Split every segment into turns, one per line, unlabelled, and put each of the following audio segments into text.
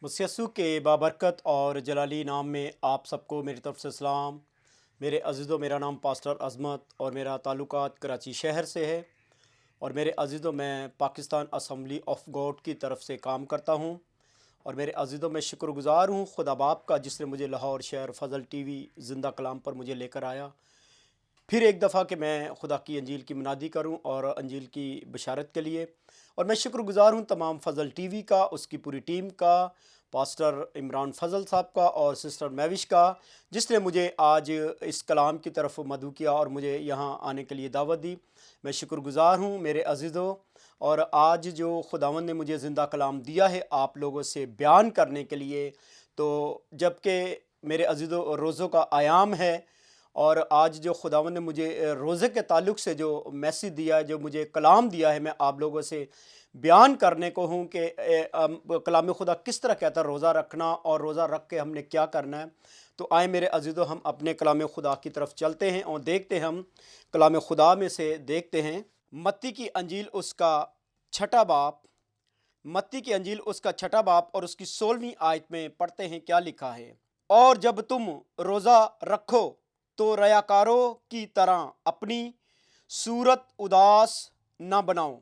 मुस्यसु के बाबरकत और जलाली नाम में आप सबको मेरी तरफ से सलाम। मेरे अज़ीज़ों, मेरा नाम पास्टर अज़मत और मेरा ताल्लुकात कराची शहर से है। और मेरे अज़ीज़ों, मैं पाकिस्तान असम्बली ऑफ गॉड की तरफ से काम करता हूँ। और मेरे अज़ीज़ों, मैं शुक्रगुज़ार हूँ खुदा बाप का जिसने मुझे लाहौर शहर फ़ज़ल टीवी ज़िंदा कलाम पर मुझे लेकर आया। फिर एक दफ़ा कि मैं खुदा की अंजील की मुनादी करूं और अंजील की बशारत के लिए। और मैं शुक्रगुज़ार हूं तमाम फ़ज़ल टीवी का, उसकी पूरी टीम का, पास्टर इमरान फ़ज़ल साहब का और सिस्टर मैविश का, जिसने मुझे आज इस कलाम की तरफ मदऊ किया और मुझे यहाँ आने के लिए दावत दी। मैं शुक्रगुज़ार हूँ मेरे अज़ीज़ों। और आज जो खुदावंद ने मुझे ज़िंदा कलाम दिया है आप लोगों से बयान करने के लिए, तो जबकि मेरे अज़ीज़ों रोज़ों का आयाम है, और आज जो खुदावंद ने मुझे रोज़े के ताल्लुक़ से जो मैसेज दिया है, जो मुझे कलाम दिया है, मैं आप लोगों से बयान करने को हूँ कि कलाम खुदा किस तरह कहता है रोज़ा रखना और रोज़ा रख के हमने क्या करना है। तो आए मेरे अज़ीज़ों, हम अपने कलाम खुदा की तरफ चलते हैं और देखते हैं। हम कलाम खुदा में से देखते हैं मत्ती की अंजील उसका छठा बाप, मत्ती की अंजील उसका छठा बाप और उसकी 16वीं आयत में पढ़ते हैं क्या लिखा है। और जब तुम रोज़ा रखो तो रयाकारों की तरह अपनी सूरत उदास न बनाओ,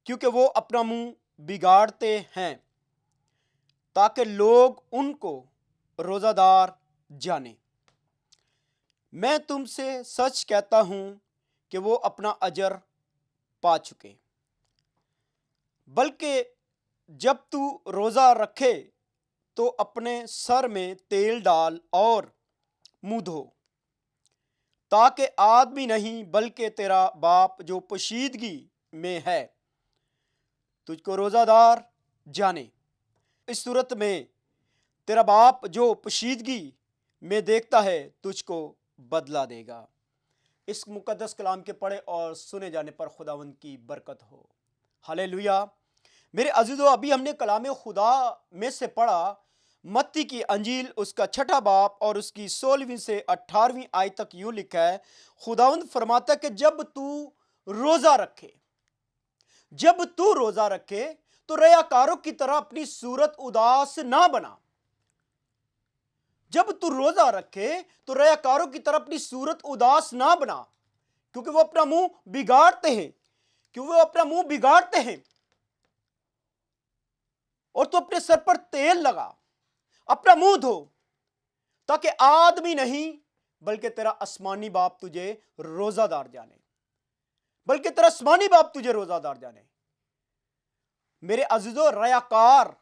क्योंकि वो अपना मुंह बिगाड़ते हैं, ताकि लोग उनको रोज़ादार जाने। मैं तुमसे सच कहता हूं कि वो अपना अजर पा चुके। बल्कि जब तू रोज़ा रखे तो अपने सर में तेल डाल और मुंह धो, ताकि आदमी नहीं बल्कि तेरा बाप जो पोशीदगी में है तुझको रोज़ादार जाने। इस सूरत में तेरा बाप जो पोशीदगी में देखता है तुझको बदला देगा। इस मुकद्दस कलाम के पढ़े और सुने जाने पर खुदावंद की बरकत हो। हालेलुया। मेरे अज़ीज़ों, अभी हमने कलाम खुदा में से पढ़ा मत्ती की अंजील उसका छठा बाप और उसकी 16वीं से 18वीं आयत तक यूं लिखा है। खुदावंद फरमाता है कि जब तू रोज़ा रखे, जब तू रोज़ा रखे तो रयाकारों की तरह अपनी सूरत उदास ना बना। जब तू रोज़ा रखे तो रयाकारों की तरह अपनी सूरत उदास ना बना, क्योंकि वो अपना मुंह बिगाड़ते हैं, क्योंकि वो अपना मुंह बिगाड़ते हैं। और तू अपने सर पर तेल लगा, अपना मुंह धो, ताकि आदमी नहीं बल्कि तेरा आसमानी बाप तुझे रोज़ादार जाने, बल्कि तेरा आसमानी बाप तुझे रोज़ादार जाने। मेरे अज़ीज़ों, रयाकार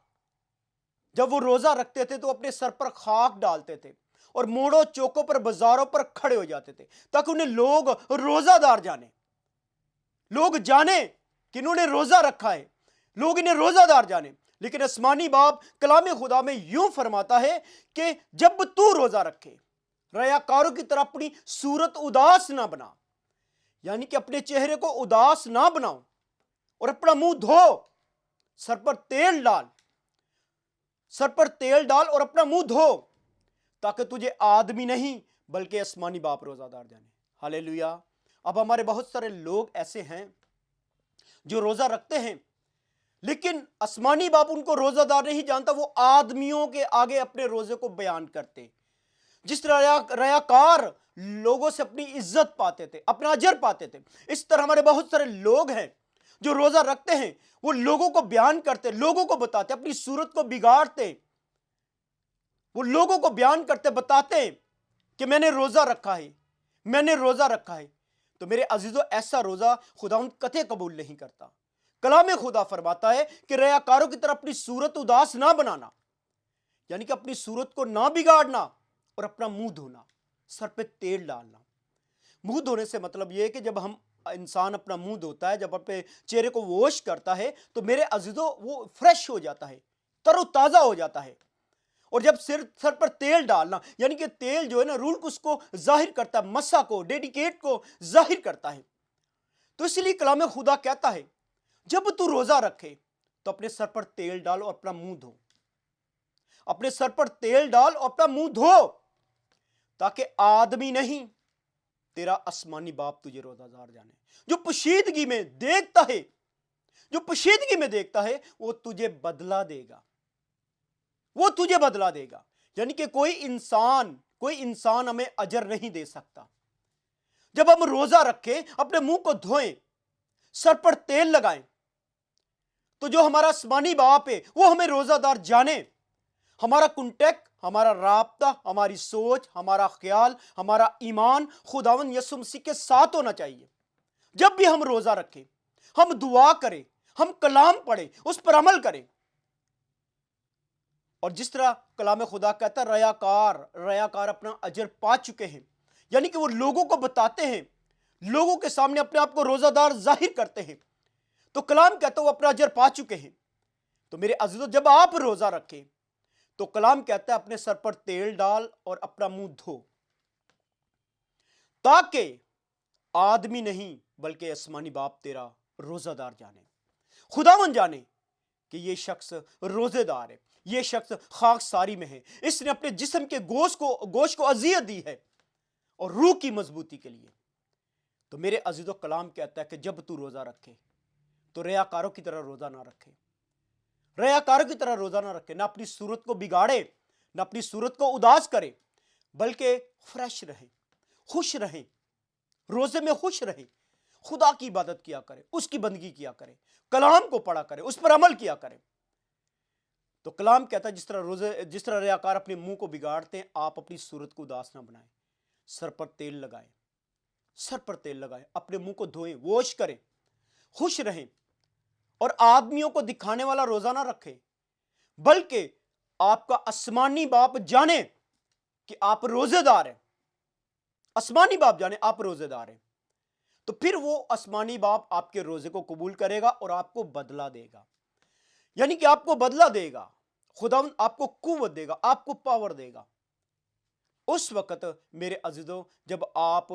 जब वो रोज़ा रखते थे तो अपने सर पर खाक डालते थे और मोड़ों चौकों पर बाजारों पर खड़े हो जाते थे, ताकि उन्हें लोग रोज़ादार जाने, लोग जाने कि इन्होंने रोज़ा रखा है, लोग इन्हें रोज़ादार जाने। लेकिन आसमानी बाप कलाम खुदा में यूं फरमाता है कि जब तू रोज़ा रखे, रयाकारों की तरह अपनी सूरत उदास ना बना, यानी कि अपने चेहरे को उदास ना बनाओ, और अपना मुंह धो, सर पर तेल डाल, सर पर तेल डाल और अपना मुंह धो, ताकि तुझे आदमी नहीं बल्कि आसमानी बाप रोज़ादार जाने। हालेलुया। अब हमारे बहुत सारे लोग ऐसे हैं जो रोज़ा रखते हैं, लेकिन आसमानी बाप उनको रोज़ादार नहीं जानता। वो आदमियों के आगे अपने रोज़े को बयान करते। जिस तरह रयाकार लोगों से अपनी इज्जत पाते थे, अपना अजर पाते थे, इस तरह हमारे बहुत सारे लोग हैं जो रोज़ा रखते हैं। वो लोगों को बयान करते, लोगों को बताते, अपनी सूरत को बिगाड़ते। वो लोगों को बयान करते, बताते कि मैंने रोज़ा रखा है, मैंने रोज़ा रखा है। तो मेरे अजीजों, ऐसा रोज़ा खुदावंद कतई कबूल नहीं करता। कलाम खुदा फरमाता है कि रयाकारों की तरह अपनी सूरत उदास ना बनाना, यानी कि अपनी सूरत को ना बिगाड़ना, और अपना मुंह धोना, सर पे तेल डालना। मुंह धोने से मतलब यह है कि जब हम इंसान अपना मुंह धोता है, जब अपने चेहरे को वॉश करता है, तो मेरे अजीजों वो फ्रेश हो जाता है, तरोताजा हो जाता है। और जब सर पर तेल डालना, यानी कि तेल जो है ना, रूल को उसको जाहिर करता है, मसा को, डेडिकेट को जाहिर करता है। तो इसलिए कलाम खुदा कहता है जब तू रोजा रखे तो अपने सर पर तेल डाल और अपना मुंह धो, अपने सर पर तेल डाल और अपना मुंह धो, ताकि आदमी नहीं तेरा आसमानी बाप तुझे रोजादार जाने। जो पोशीदगी में देखता है, जो पोशीदगी में देखता है, वो तुझे बदला देगा। وہ تجھے بدلا देगा। यानी कि कोई इंसान हमें अजर नहीं दे सकता। जब हम रोजा रखें, अपने मुंह को धोएं, सर पर तेल लगाएं, तो जो हमारा आसमानी बाप है वो हमें रोजादार जाने। हमारा कॉन्टेक्ट, हमारा राब्ता, हमारी सोच, हमारा ख्याल, हमारा ईमान खुदावन यसु मसीह के साथ होना चाहिए। जब भी हम रोजा रखें, हम दुआ करें, हम कलाम पढ़ें, उस पर अमल करें। और जिस तरह कलाम खुदा कहता है, रयाकार अपना अजर पा चुके हैं, यानी कि वो लोगों को बताते हैं, लोगों के सामने अपने आप को रोजादार जाहिर करते हैं, तो कलाम कहता है वो अपना अजर पा चुके हैं। तो मेरे अजीजों, जब आप रोजा रखें तो कलाम कहता है अपने सर पर तेल डाल और अपना मुंह धो, ताकि आदमी नहीं बल्कि आसमानी बाप तेरा रोजादार जाने, खुदावन जाने कि ये शख्स रोजेदार है, ये शख्स खाकसारी में है, इसने अपने जिस्म के गोश्त को अजियत दी है और रूह की मजबूती के लिए। तो मेरे अजीजों, कलाम कहता है कि जब तू रोजा रखे तो रयाकारों की तरह रोजा ना रखे, रयाकारों की तरह रोजा ना रखे, ना अपनी सूरत को बिगाड़े, ना अपनी सूरत को उदास करे, बल्कि फ्रेश रहे, खुश रहे, रोजे में खुश रहे, खुदा की इबादत किया करे, उसकी बंदगी किया करे, कलाम को पढ़ा करे, उस पर अमल किया करे। तो कलाम कहता है जिस तरह रयाकार अपने मुंह को बिगाड़ते हैं, आप अपनी सूरत को उदास ना बनाएं, सर पर तेल लगाएं, सर पर तेल लगाएं, अपने मुंह को धोएं, वॉश करें, खुश रहें, और आदमियों को दिखाने वाला रोजा ना रखें, बल्कि आपका आसमानी बाप जाने कि आप रोजेदार हैं, आसमानी बाप जाने आप रोजेदार हैं। तो फिर वो आसमानी बाप आपके रोजे को कबूल करेगा और आपको बदला देगा, यानी कि आपको बदला देगा, खुदावंद आपको कुव्वत देगा, आपको पावर देगा। उस वक्त मेरे अजीजों, जब आप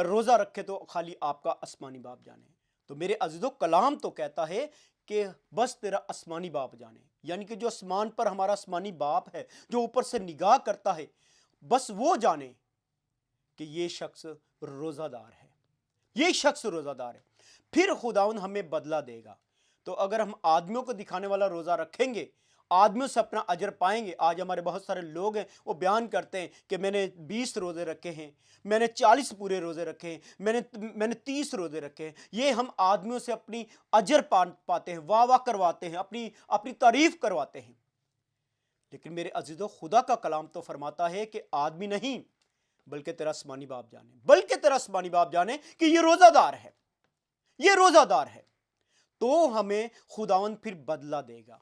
रोजा रखे तो खाली आपका आसमानी बाप जाने। तो मेरे अजीजों, कलाम तो कहता है कि बस तेरा आसमानी बाप जाने, यानी कि जो आसमान पर हमारा आसमानी बाप है, जो ऊपर से निगाह करता है, बस वो जाने कि ये शख्स रोजादार है, ये शख्स रोजादार है। फिर खुदावंद हमें बदला देगा। तो अगर हम आदमियों को दिखाने वाला रोजा रखेंगे, आदमियों से अपना अजर पाएंगे। आज हमारे बहुत सारे लोग हैं, वो बयान करते हैं कि मैंने 20 रोजे रखे हैं, मैंने 40 पूरे रोजे रखे हैं, मैंने 30 रोजे रखे हैं। ये हम आदमियों से अपनी अजर पाते हैं, वाह वाह करवाते हैं, अपनी तारीफ करवाते हैं। लेकिन मेरे अजीजों, खुदा का कलाम तो फरमाता है कि आदमी नहीं बल्कि तेरा आसमानी बाप जाने, बल्कि तेरा आसमानी बाप जाने कि ये रोजादार है, ये रोजादार है। तो हमें खुदावंद फिर बदला देगा,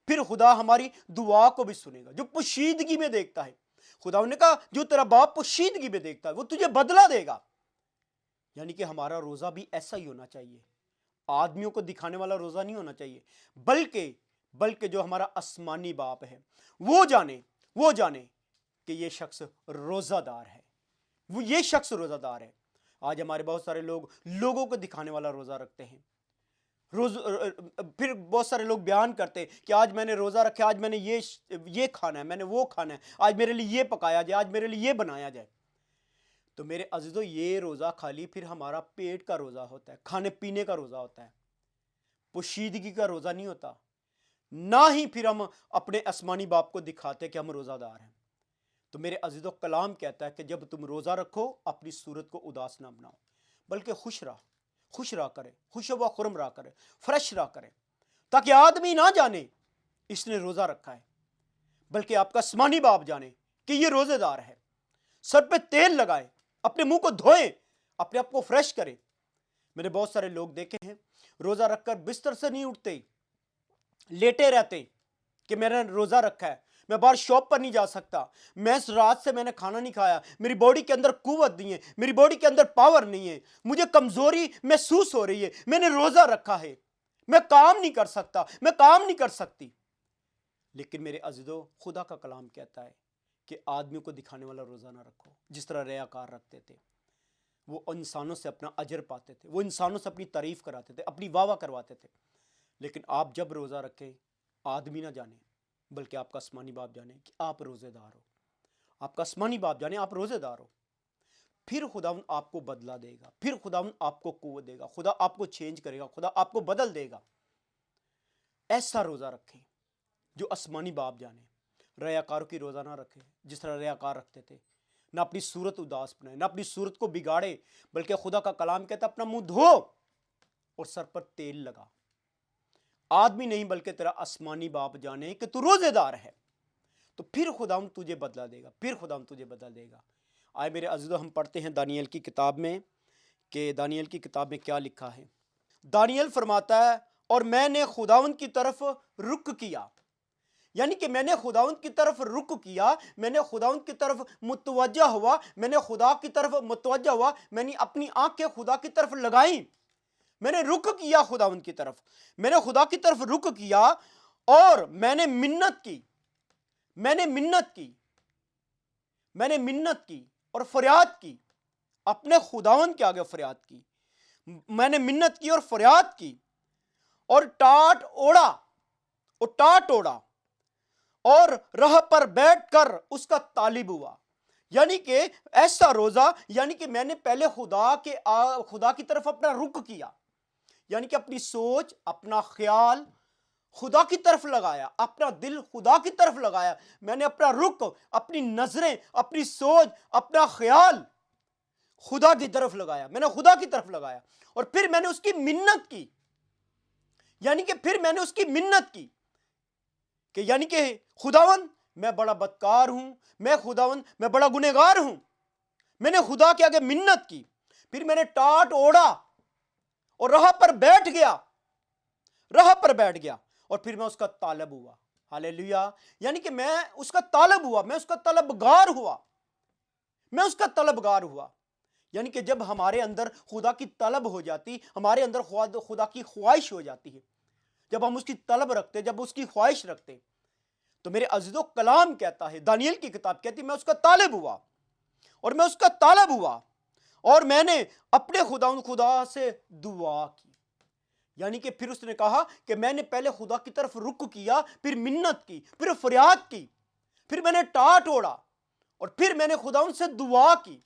फिर खुदा हमारी दुआ को भी सुनेगा, जो पोशीदगी में देखता है। खुदावंद ने कहा जो तेरा बाप पोशीदगी में देखता है वो तुझे बदला देगा। यानी कि हमारा रोजा भी ऐसा ही होना चाहिए, आदमियों को दिखाने वाला रोजा नहीं होना चाहिए, बल्कि जो हमारा आसमानी बाप है वो जाने कि ये शख्स रोजादार है, वो ये शख्स रोजादार है। आज हमारे बहुत सारे लोग लोगों को दिखाने वाला रोजा रखते हैं, फिर बहुत सारे लोग बयान करते हैं कि आज मैंने रोजा रखा, आज मैंने ये खाना है, मैंने वो खाना है, आज मेरे लिए ये पकाया जाए, आज मेरे लिए ये बनाया जाए। तो मेरे अजीजों, ये रोजा खाली फिर हमारा पेट का रोजा होता है, खाने पीने का रोजा होता है, पोशीदगी का रोजा नहीं होता। ना ही फिर हम अपने आसमानी बाप को दिखाते कि हम रोजादार हैं। तो मेरे अजीजों, कलाम कहता है कि जब तुम रोजा रखो अपनी सूरत को उदास ना बनाओ, बल्कि खुश रहा करे, खुश व खुरम रहा करे, फ्रेश रहा करे, ताकि आदमी ना जाने इसने रोजा रखा है, बल्कि आपका आसमानी बाप जाने कि ये रोजेदार है। सर पे तेल लगाए, अपने मुंह को धोए, अपने आप को फ्रेश करे। मैंने बहुत सारे लोग देखे हैं रोजा रखकर बिस्तर से नहीं उठते, लेटे रहते कि मैंने रोजा रखा है, मैं बाहर शॉप पर नहीं जा सकता, मैं इस रात से मैंने खाना नहीं खाया, मेरी बॉडी के अंदर कुव्वत नहीं है, मेरी बॉडी के अंदर पावर नहीं है, मुझे कमजोरी महसूस हो रही है, मैंने रोजा रखा है, मैं काम नहीं कर सकता, मैं काम नहीं कर सकती। लेकिन मेरे अजीजों, खुदा का कलाम कहता है कि आदमियों को दिखाने वाला रोजा ना रखो। जिस तरह रयाकार रखते थे, वो इंसानों से अपना अजर पाते थे, वो इंसानों से अपनी तारीफ कराते थे, अपनी वाह वाह करवाते थे। लेकिन आप जब रोजा रखें, आदमी ना जाने बल्कि आपका आसमानी बाप जाने कि आप रोजेदार हो, आपका आसमानी बाप जाने आप रोजेदार हो। फिर खुदावंद आपको बदला देगा, फिर खुदावंद आपको कुव्वत देगा, खुदा आपको चेंज करेगा, खुदा आपको बदल देगा। ऐसा रोजा रखें जो आसमानी बाप जाने, रियाकारों की रोज़ा ना रखे जिस तरह रियाकार रखते थे, ना अपनी सूरत उदास बनाए, ना अपनी सूरत को बिगाड़े, बल्कि खुदा का कलाम कहता अपना मुंह धो और सर पर तेल लगा। आदमी नहीं बल्कि तेरा आसमानी बाप जाने कि तू रोजेदार है, तो फिर खुदा तुझे बदला देगा, फिर खुदा तुझे बदला देगा। आए मेरे अज़ीज़ो, हम पढ़ते हैं दानियल की किताब में कि दानियल की किताब में क्या लिखा है। दानियल फरमाता है, और मैंने खुदावंद की तरफ रुख किया, यानी कि मैंने खुदावंद की तरफ रुख किया, मैंने खुदावंद की तरफ मुतवज्जा हुआ, मैंने खुदा की तरफ मुतवज्जा हुआ, मैंने अपनी आंखें खुदा की तरफ लगाई, मैंने रुख किया खुदावंद की तरफ, मैंने खुदा की तरफ रुख किया और मैंने मिन्नत की, मैंने मिन्नत की, मैंने मिन्नत की और फरियाद की, अपने खुदावंद के आगे फरियाद की, मैंने मिन्नत की और फरियाद की और टाट ओढ़ा और टाट ओढ़ा और राह पर बैठकर उसका तालिब हुआ। यानी कि ऐसा रोजा, यानी कि मैंने पहले खुदा की तरफ अपना रुख किया, यानी कि अपनी सोच, अपना ख्याल खुदा की तरफ लगाया, अपना दिल खुदा की तरफ लगाया, मैंने अपना रुख, अपनी नजरें, अपनी सोच, अपना ख्याल खुदा की तरफ लगाया, मैंने खुदा की तरफ लगाया और फिर मैंने उसकी मिन्नत की, यानी कि फिर मैंने उसकी मिन्नत की कि यानी कि खुदावन मैं बड़ा बदकार हूं, मैं खुदावन मैं बड़ा गुनहगार हूं, मैंने खुदा के आगे मिन्नत की, फिर मैंने टाट ओढ़ा और राह पर बैठ गया, राह पर बैठ गया और फिर मैं उसका तालब हुआ। हालेलुया, यानी कि मैं उसका तालब हुआ, मैं उसका तलबगार हुआ, मैं उसका तलबगार हुआ। यानी कि जब हमारे अंदर खुदा की तलब हो जाती, हमारे अंदर खुदा की ख्वाहिश हो जाती है, जब हम उसकी तलब रखते, जब उसकी ख्वाहिश रखते, तो मेरे अज़ीज़ो कलाम कहता है, दानियल की किताब कहती है, मैं उसका तालिब हुआ और मैं उसका तालब हुआ और मैंने अपने खुदा से दुआ की। यानी कि फिर उसने कहा कि मैंने पहले खुदा की तरफ रुख किया, फिर मिन्नत की, फिर फरियाद की, फिर मैंने टाट ओढ़ा और फिर मैंने खुदा से दुआ की,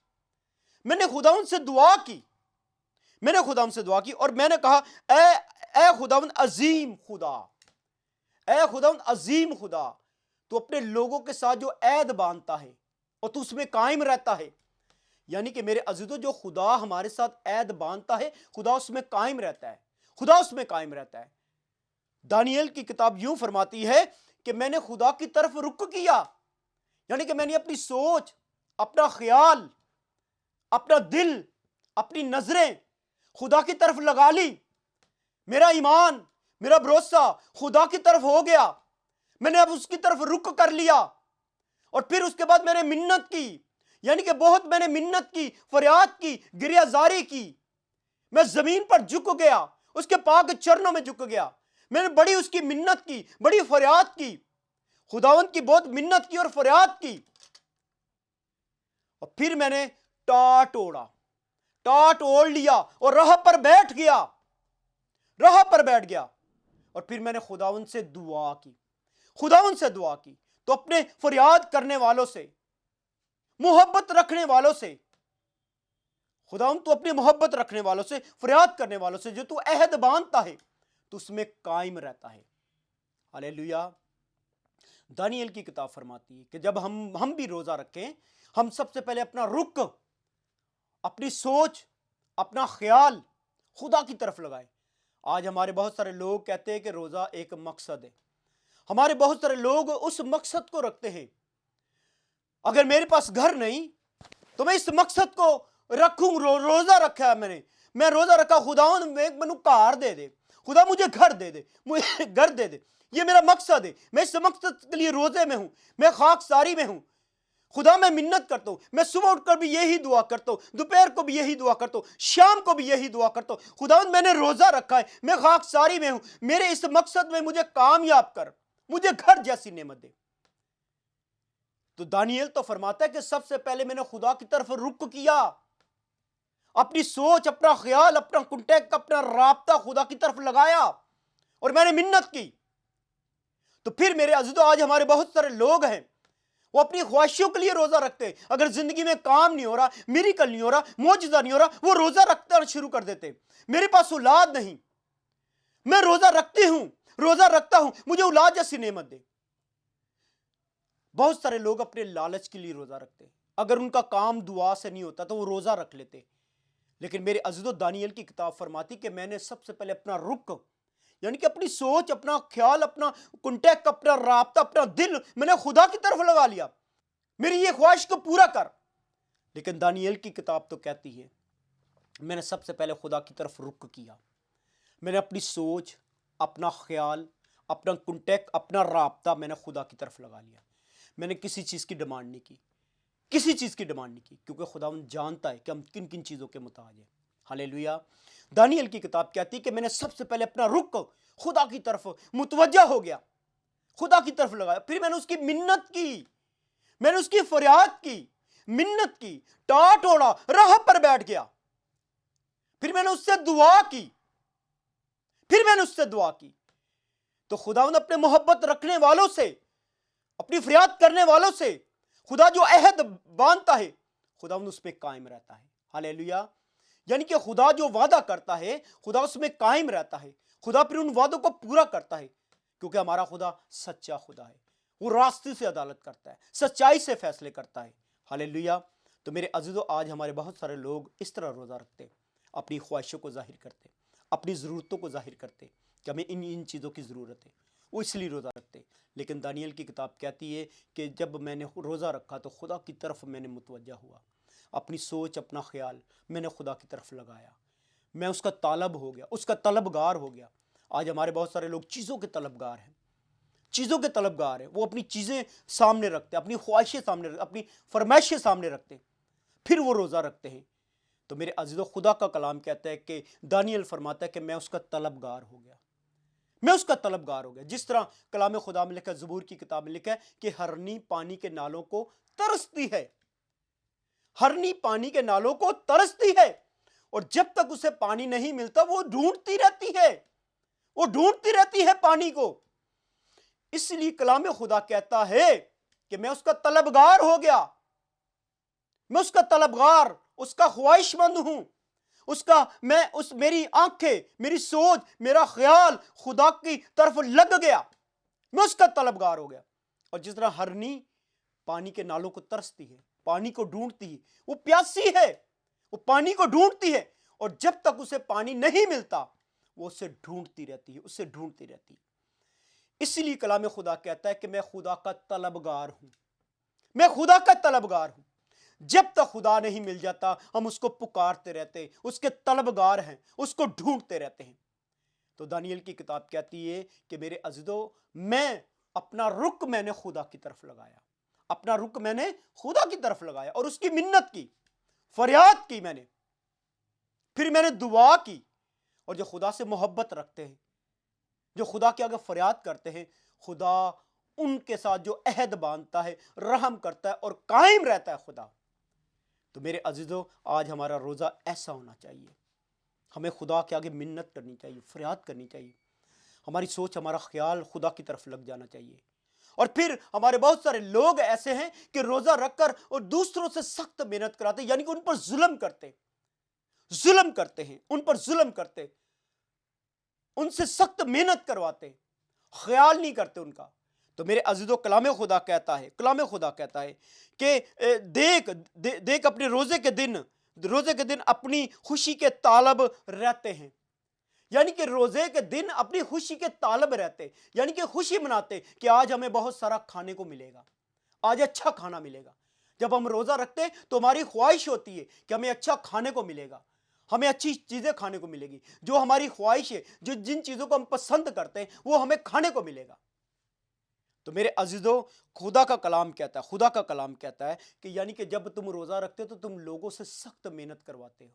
मैंने खुदा से दुआ की, मैंने खुदा से दुआ की और मैंने कहा ए खुदावंद अजीम खुदा, ए खुदावंद अजीम खुदा, तू अपने लोगों के साथ जो ऐद बांधता है और तू उसमें कायम रहता है। यानी कि मेरे अजीजों, जो खुदा हमारे साथ ऐद बांधता है, खुदा उसमें कायम रहता है, खुदा उसमें कायम रहता है। दानियल की किताब यूं फरमाती है कि मैंने खुदा की तरफ रुख किया, यानी कि मैंने अपनी सोच, अपना ख्याल, अपना दिल, अपनी नजरें खुदा की तरफ लगा ली, मेरा ईमान, मेरा भरोसा खुदा की तरफ हो गया, मैंने अब उसकी तरफ रुख कर लिया और फिर उसके बाद मैंने मिन्नत की, यानी कि बहुत मैंने मिन्नत की, फरियाद की, गिरियाजारी की, मैं जमीन पर झुक गया, उसके पाक चरणों में झुक गया, मैंने बड़ी उसकी मिन्नत की, बड़ी फरियाद की, खुदावंद की बहुत मिन्नत की और फरियाद की और फिर मैंने टाट ओढ़ा, टाट ओढ़ लिया और राह पर बैठ गया, राह पर बैठ गया और फिर मैंने खुदावंद से दुआ की, खुदावंद से दुआ की। तो अपने फरियाद करने वालों से, मोहब्बत रखने वालों से, खुदावंद तू अपनी मोहब्बत रखने वालों से, फरियाद करने वालों से जो तू अहद बांधता है, तो उसमें कायम रहता है। हालेलुया। दानियल की किताब फरमाती है कि जब हम भी रोजा रखें, हम सबसे पहले अपना रुख, अपनी सोच, अपना ख्याल खुदा की तरफ लगाएं। आज हमारे बहुत सारे लोग कहते हैं कि रोजा एक मकसद है, हमारे बहुत सारे लोग उस मकसद को रखते हैं, अगर मेरे पास घर नहीं तो मैं इस मकसद को रखूं, रोजा रखा है मैंने, मैं रोजा रखा, खुदा मैनू घर दे दे, खुदा मुझे घर दे दे, मुझे घर दे दे, ये मेरा मकसद है, मैं इस मकसद के लिए रोजे में हूं, मैं खाकसारी में हूं, खुदा मैं मिन्नत करता हूं, मैं सुबह उठकर भी यही दुआ करता हूं, दोपहर को भी यही दुआ करता हूं, शाम को भी यही दुआ करता हूं, खुदावंद मैंने रोजा रखा है, मैं खाकसारी में हूं, मेरे इस मकसद में मुझे कामयाब कर, मुझे घर जैसी नेमत दे। तो दानियल तो फरमाता है कि सबसे पहले मैंने खुदा की तरफ रुख किया, अपनी सोच, अपना ख्याल, अपना कॉन्टैक्ट, अपना राब्ता खुदा की तरफ लगाया और मैंने मिन्नत की। तो फिर मेरे अज़ीज़ों, आज हमारे बहुत सारे लोग हैं, वो अपनी ख्वाहिशों के लिए रोजा रखते हैं, अगर जिंदगी में काम नहीं हो रहा, मिरेकल नहीं हो रहा, मौजूदा नहीं हो रहा, वो रोजा रखना शुरू कर देते। मेरे पास औलाद नहीं, मैं रोजा रखती हूं, रोजा रखता हूं, मुझे औलाद जैसी नेमत दे। بہت سارے لوگ اپنے لالچ کے لیے روزہ رکھتے ہیں، اگر ان کا کام دعا سے نہیں ہوتا تو وہ روزہ رکھ لیتے، لیکن میرے عزیزو دانیل کی کتاب فرماتی کہ میں نے سب سے پہلے اپنا رخ، یعنی کہ اپنی سوچ، اپنا خیال، اپنا کنٹیکٹ، اپنا رابطہ، اپنا دل میں نے خدا کی طرف لگا لیا، میری یہ خواہش کو پورا کر۔ لیکن دانیل کی کتاب تو کہتی ہے میں نے سب سے پہلے خدا کی طرف رخ کیا، میں نے اپنی سوچ، اپنا خیال، اپنا کنٹیکٹ، اپنا رابطہ میں نے خدا کی طرف لگا لیا، میں نے کسی چیز کی ڈیمانڈ نہیں کی، کسی چیز کی ڈیمانڈ نہیں کی، کیونکہ خداوند جانتا ہے کہ ہم کن کن چیزوں کے محتاج ہیں۔ ہاللیلویا۔ دانیل کی کتاب کہتی ہے کہ میں نے سب سے پہلے اپنا رخ خدا کی طرف متوجہ ہو گیا، خدا کی طرف لگایا، پھر میں نے اس کی منت کی، میں نے اس کی فریاد کی، منت کی، ٹاٹ اوڑا، راہ پر بیٹھ گیا، پھر میں نے اس سے دعا کی، تو خداوند اپنے محبت رکھنے والوں سے، اپنی فریاد کرنے والوں سے، خدا جو عہد باندھتا ہے خداوند اس میں قائم رہتا ہے۔ ہاللیلویا۔ یعنی کہ خدا جو وعدہ کرتا ہے خدا اس میں قائم رہتا ہے، خدا پھر ان وعدوں کو پورا کرتا ہے، کیونکہ ہمارا خدا سچا خدا ہے، وہ راستے سے عدالت کرتا ہے، سچائی سے فیصلے کرتا ہے۔ ہاللیلویا۔ تو میرے عزیزو آج ہمارے بہت سارے لوگ اس طرح روزہ رکھتے، اپنی خواہشوں کو ظاہر کرتے، اپنی ضرورتوں کو ظاہر کرتے کہ ہمیں ان چیزوں کی ضرورت ہے، وہ اس لیے روزہ رکھتے۔ لیکن دانیل کی کتاب کہتی ہے کہ جب میں نے روزہ رکھا تو خدا کی طرف میں نے متوجہ ہوا، اپنی سوچ، اپنا خیال میں نے خدا کی طرف لگایا، میں اس کا طالب ہو گیا، اس کا طلبگار ہو گیا۔ آج ہمارے بہت سارے لوگ چیزوں کے طلبگار ہیں، چیزوں کے طلبگار ہیں، وہ اپنی چیزیں سامنے رکھتے، اپنی خواہشیں سامنے رکھتے، اپنی فرمائشیں سامنے رکھتے، پھر وہ روزہ رکھتے ہیں۔ تو میرے عزیزو خدا کا کلام کہتا ہے کہ دانیل فرماتا ہے کہ میں اس کا طلبگار ہو گیا، میں اس کا طلبگار ہو گیا، جس طرح کلام خدا میں لکھا، زبور کی کتاب میں لکھا ہے کہ ہرنی پانی کے نالوں کو ترستی ہے، ہرنی پانی کے نالوں کو ترستی ہے، اور جب تک اسے پانی نہیں ملتا وہ ڈھونڈتی رہتی ہے پانی کو۔ اس لیے کلام خدا کہتا ہے کہ میں اس کا طلبگار ہو گیا، میں اس کا طلبگار، اس کا خواہش مند ہوں، میری آنکھیں، میری سوچ، میرا خیال خدا کی طرف لگ گیا، میں اس کا طلبگار ہو گیا۔ اور جس طرح ہرنی پانی کے نالوں کو ترستی ہے، پانی کو ڈھونڈتی ہے، وہ پیاسی ہے، وہ پانی کو ڈھونڈتی ہے، اور جب تک اسے پانی نہیں ملتا وہ اسے ڈھونڈتی رہتی ہے، اسی لیے کلام خدا کہتا ہے کہ میں خدا کا طلبگار ہوں، میں خدا کا طلبگار ہوں۔ جب تک خدا نہیں مل جاتا ہم اس کو پکارتے رہتے، اس کے طلبگار ہیں، اس کو ڈھونڈتے رہتے ہیں۔ تو دانیل کی کتاب کہتی ہے کہ میرے عزیزو میں اپنا رخ میں نے خدا کی طرف لگایا، اپنا رخ میں نے خدا کی طرف لگایا، اور اس کی منت کی، فریاد کی میں نے، پھر میں نے دعا کی۔ اور جو خدا سے محبت رکھتے ہیں، جو خدا کے آگے فریاد کرتے ہیں، خدا ان کے ساتھ جو عہد باندھتا ہے، رحم کرتا ہے اور قائم رہتا ہے خدا۔ تو میرے عزیزو آج ہمارا روزہ ایسا ہونا چاہیے، ہمیں خدا کے آگے منت کرنی چاہیے، فریاد کرنی چاہیے، ہماری سوچ، ہمارا خیال خدا کی طرف لگ جانا چاہیے۔ اور پھر ہمارے بہت سارے لوگ ایسے ہیں کہ روزہ رکھ کر اور دوسروں سے سخت محنت کراتے، یعنی کہ ان پر ظلم کرتے ہیں، ان پر ظلم کرتے، ان سے سخت محنت کرواتے، خیال نہیں کرتے ان کا۔ تو میرے عزیزو کلام خدا کہتا ہے کہ دیکھ اپنے روزے کے دن اپنی خوشی کے طالب رہتے ہیں، یعنی کہ روزے کے دن اپنی خوشی کے طالب رہتے، یعنی کہ خوشی مناتے کہ آج ہمیں بہت سارا کھانے کو ملے گا، آج اچھا کھانا ملے گا۔ جب ہم روزہ رکھتے تو ہماری خواہش ہوتی ہے کہ ہمیں اچھا کھانے کو ملے گا، ہمیں اچھی چیزیں کھانے کو ملے گی، جو ہماری خواہش ہے، جن چیزوں کو ہم پسند کرتے ہیں وہ ہمیں کھانے کو ملے گا۔ تو میرے عزیزو خدا کا کلام کہتا ہے کہ یعنی کہ جب تم روزہ رکھتے ہو تو تم لوگوں سے سخت محنت کرواتے ہو،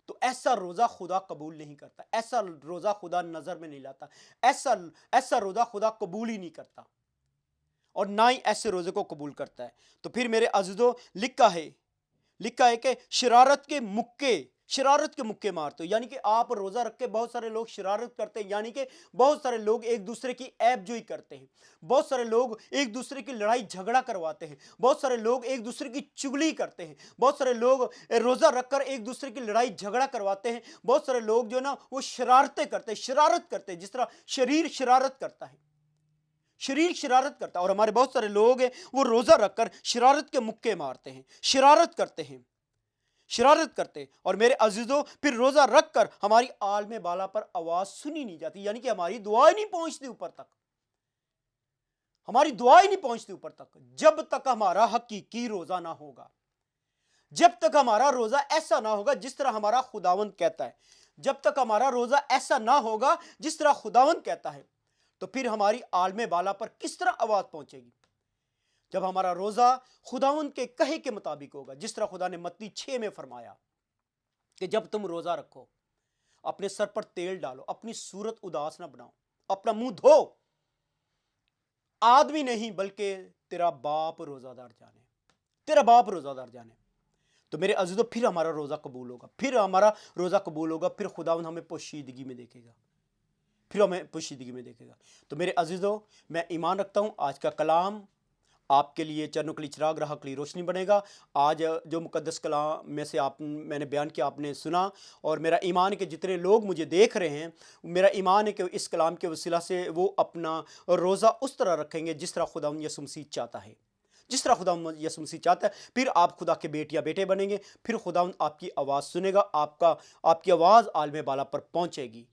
تو ایسا روزہ خدا قبول نہیں کرتا، ایسا روزہ خدا نظر میں نہیں لاتا، ایسا روزہ خدا قبول ہی نہیں کرتا، اور نہ ہی ایسے روزے کو قبول کرتا ہے۔ تو پھر میرے عزیزو لکھا ہے کہ شرارت کے مکے مارتے ہو، یعنی کہ آپ روزہ رکھ کے بہت سارے لوگ شرارت کرتے ہیں، یعنی کہ بہت سارے لوگ ایک دوسرے کی عیب جوئی کرتے ہیں، بہت سارے لوگ ایک دوسرے کی لڑائی جھگڑا کرواتے ہیں، بہت سارے لوگ ایک دوسرے کی چگلی کرتے ہیں، بہت سارے لوگ روزہ رکھ کر ایک دوسرے کی لڑائی جھگڑا کرواتے ہیں، بہت سارے لوگ جو نا وہ شرارت کرتے ہیں، جس طرح شریر شرارت کرتا ہے۔ शरीर शरारत करता है। और हमारे बहुत सारे लोग हैं वो रोज़ा रखकर शरारत के मुक्के मारते हैं, शरारत करते हैं, शरारत करते हैं। और मेरे अजीज़ों, फिर रोज़ा रख कर हमारी आलम बाला पर आवाज़ सुनी नहीं जाती, यानी कि हमारी दुआएं नहीं पहुंचती ऊपर तक, हमारी दुआएं नहीं पहुंचती ऊपर तक, जब तक हमारा हकीकी रोज़ा ना होगा, जब तक हमारा रोज़ा ऐसा ना होगा जिस तरह हमारा खुदावंद कहता है, जब तक हमारा रोज़ा ऐसा ना होगा जिस तरह खुदावंद कहता है, तो फिर हमारी आलम बाला पर किस तरह आवाज़ पहुंचेगी? जब हमारा रोज़ा खुदावंद के कहे के मुताबिक होगा, जिस तरह खुदा ने मत्ती 6 में फरमाया कि जब तुम रोज़ा रखो अपने सर पर तेल डालो, अपनी सूरत उदास ना बनाओ, अपना मुंह धो, आदमी नहीं बल्कि तेरा बाप रोज़ादार जाने, तेरा बाप रोज़ादार जाने। तो मेरे अजीज़ों, फिर हमारा रोज़ा कबूल होगा, फिर हमारा रोज़ा कबूल होगा, फिर खुदावंद हमें पोशीदगी में देखेगा, फिर हमें पोशीदगी में देखेगा। तो मेरे अजीज़ों, मैं ईमान रखता हूँ आज का कलाम आपके लिए चरणों के लिए चिराग, राह के लिए रोशनी बनेगा। आज जो मुकद्दस कलाम में से मैंने बयान किया, आपने सुना, और मेरा ईमान है कि जितने लोग मुझे देख रहे हैं, मेरा ईमान है कि इस कलाम के वसीला से वो अपना रोज़ा उस तरह रखेंगे जिस तरह खुदावंद यीशु मसीह चाहता है, जिस तरह खुदावंद यीशु मसीह चाहता है। फिर आप खुदा के बेटियाँ बेटे बनेंगे, फिर खुदावंद आपकी आवाज़ सुनेगा, आपकी आवाज़ आलम बाला पर पहुँचेगी।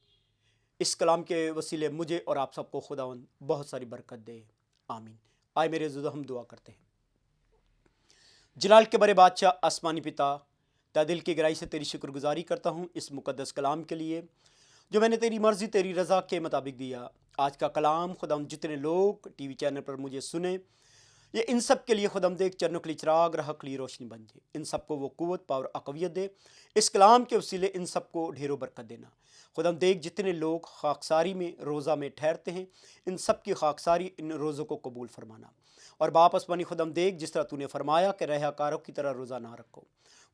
इस कलाम के वसीले मुझे और आप सबको खुदावंद बहुत सारी बरकत दे, आमीन। आए मेरे अज़ीज़ों, हम दुआ करते हैं। जलाल के बड़े बादशाह आसमानी पिता, दिल की गहराई से तेरी शुक्रगुजारी करता हूँ इस मुकद्दस कलाम के लिए जो मैंने तेरी मर्ज़ी तेरी रज़ा के मुताबिक दिया। आज का कलाम खुदावंद जितने लोग टीवी चैनल पर मुझे सुने, ये इन सब के लिए खुदावंद एक चरणों के लिए चिराग, राह के लिए रोशनी बन जाए। इन सबको वो कुव्वत, पावर, अक़वियत दे। इस कलाम के वसीले इन सबको ढेरों बरकत देना। खुदावंद देख जितने लोग खाकसारी में रोज़ा में ठहरते हैं, इन सब की खाकसारी, इन रोज़ों को कबूल फरमाना। और बाप आसमानी खुदावंद देख जिस तरह तूने फरमाया कि रहाकारों की तरह रोज़ा ना रखो,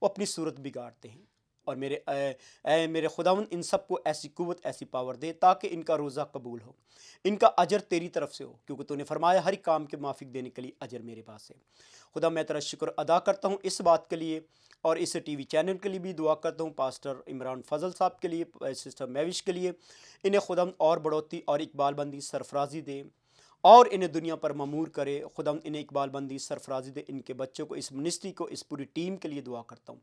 वो अपनी सूरत बिगाड़ते हैं। और मेरे खुदावंद इन सबको ऐसी कुव्वत, ऐसी पावर दे ताकि इनका रोज़ा कबूल हो, इनका अजर तेरी तरफ से हो, क्योंकि तूने फरमाया हर एक काम के माफिक देने के लिए अजर मेरे पास है। खुदा मैं तेरा शुक्र अदा करता हूँ इस बात के लिए, और इस टीवी चैनल के लिए भी दुआ करता हूँ, पास्टर इमरान फजल साहब के लिए, सिस्टर मैविश के लिए। इन्हें खुदावंद और बढ़ोतरी और इकबाल बंदी सरफराजी दे, और इन्हें दुनिया पर ममूर करे। खुदावंद इन्हें इकबाल बंदी सरफराजी दे। इनके बच्चों को, इस मिनिस्ट्री को, इस पूरी टीम के लिए दुआ करता हूँ।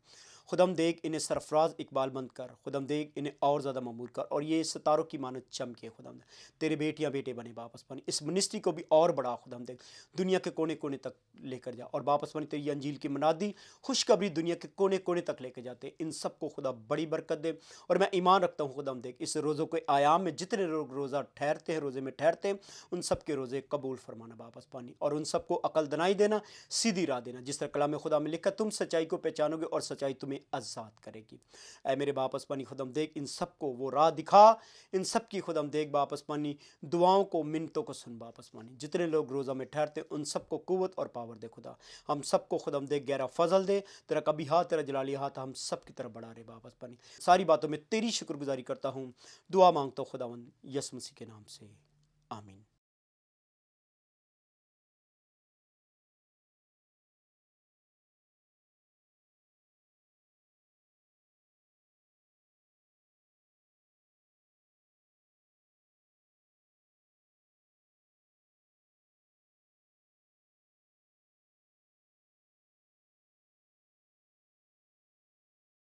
खुदावंद देख इन्हें सरफराज इकबाल बंद कर, खुदावंद देख इन्हें और ज़्यादा ममूर कर, और ये सितारों की मानत चमके। खुदावंद तेरे बेटियाँ बेटे बने वापस पानी, इस मिनिस्ट्री को भी और बड़ा खुदावंद देख दुनिया के कोने कोने तक लेकर जा, और वापस पानी तेरी अंजील की मनादी खुशखबरी दुनिया के कोने कोने तक लेकर जाते। इन सबको खुदा बड़ी बरकत दे। और मैं ईमान रखता हूँ खुदावंद देख इस रोज़ों के आयाम में जितने लोग रोज़ा ठहरते हैं, रोज़े में ठहरते हैं, उन सब के रोज़े कबूल फरमाना वापस पानी, और उन सबको अकल दनाई देना, सीधी राह देना, जिस तरह कलाम खुदा में लिखा तुम सच्चाई को पहचानोगे और सच्चाई तुम्हें आज़ाद करेगी। ऐ मेरे वापस पानी खुदम देख इन सबको वो राह दिखा, इन सब की खुदम देख वापस पानी दुआओं को, मिन्नतों को सुन वापस पानी। जितने लोग रोज़ा में ठहरते उन सबको कुव्वत और पावर दे खुदा। हम सबको खुदम देख गहरा फजल दे, तेरा कभी हाथ, तेरा जलाली हाथ हम सब की तरफ बढ़ा रहे वापस पानी। सारी बातों में तेरी शुक्रगुजारी करता हूँ, दुआ मांगता हूँ खुदावंद यीशु मसीह के नाम से, आमीन।